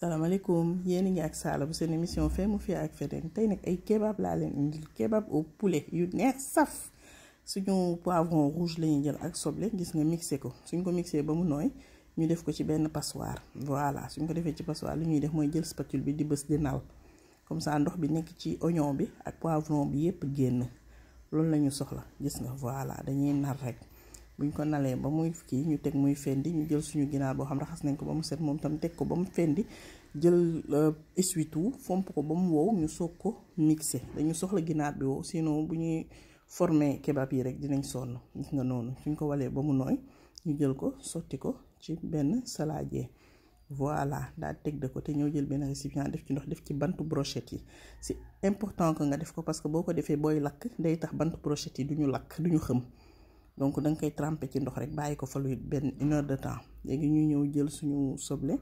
salaamaaleykum yéen a ngi ak Sala bu seen émission Fee mu fi ak feneen tey nag ay kebab laa leen indil kebab au poulet yu neex saf suñu poivron rouge la ñuy jël ak soble gis nga mixé ko suñ ko mixé ba mu nooy ñu def ko ci benn passoire voilà suñ ko defee ci passoire li ñuy def mooy jël spatule bi di bës di nal comme ça ndox bi nekk ci oignon bi ak poivron bi yépp génn loolu la ñu soxla gis nga voilà dañuy nar rek. buñ ko nalee ba muy kii ñu teg muy fendi ñu jël suñu ginaar boo xam raxas nañ ko ba mu set moom tam teg ko ba mu fendi jël essuie-tout fomp ko ba mu wow ñu soog ko mixé dañu soxla ginaar bi wow sinon bu ñuy former kebab yi rek dinañ sonn gis nga noonu suñ ko walee ba mu nooy ñu jël ko sotti ko ci benn saladier voilà daal teg de côté ñëw jël benn récipient def ci ndox def ci bantu brochette yi c'est important que nga def ko parce que boo ko defee booy lakk day tax bantu brochette yi duñu lakk duñu xëm donc da nga koy tremper ci ndox rek bàyyi ko fa lu benn 1 heure de temps léegi ñu ñëw jël suñu soble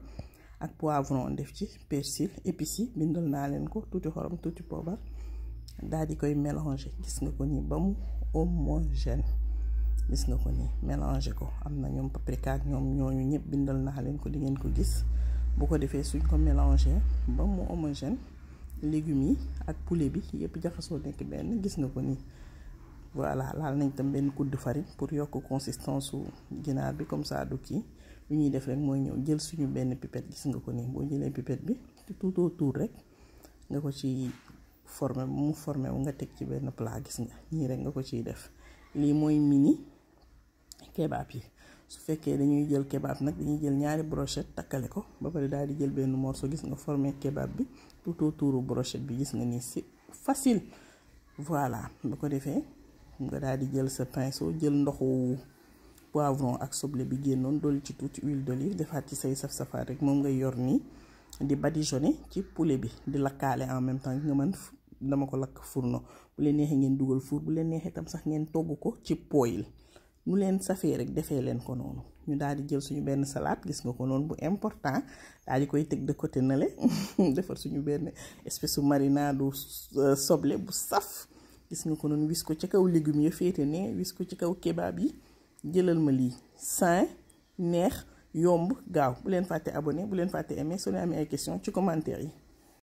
ak poivron def ci persil épices yi bindal naa leen ko tuuti xorom tuuti poobar daal di koy mélanger gis nga ko nii ba mu homogène gis nga ko nii mélanger ko am na ñoom paprika ak ñoom ñooñu ñëpp bindal naa leen ko di ngeen ko gis bu ko defee suñ ko mélanger ba mu homogène légumes yi ak poulet bi yëpp jaxasoo nekk benn gis nga ko nii. voilà laal nañ tam benn kudd farine pour yokk consistance su ginaar bi comme ça du kii lu ñuy def rek mooy ñëw jël suñu benn pipette gis nga ko nii boo jëlee pipette bi tout autour rek nga ko ci former mu formé wu nga teg ci benn plat gis nga ñii rek nga ko ciy def lii mooy mini kebab yi su fekkee dañuy jël kebab nag dañuy jël ñaari brochette takkale ko ba pare daal di jël benn morceau gis nga formé kebab bi tout autour brochette bi gis nga nii c'est facile voilà bu ko defee nga daal di jël sa pinceau jël ndoxu poivron ak soble bi génnoon dolli ci tuuti huile d'olive defaat ci say saf-safaat rek moom ngay yor nii di badigeonner ci poulet bi di lakkaale en même temps nga mën dama ko lakk fourneau bu leen neexee ngeen dugal four bu leen neexee tam sax ngeen togg ko ci poêle mu leen safee rek defee leen ko noonu ñu daal di jël suñu benn salade gis nga ko noonu bu important daal di koy teg de côté na le defar suñu benn espèce de marinade soble bu saf. gis nga ko noonu wis ko ci kaw légumes ya féete ne wis ko ci kaw kebab yi jëlal ma lii sain neex yomb gaaw bu leen fàtte abonné bu leen fàtte aimer soo leen amee ay question ci commentaire yi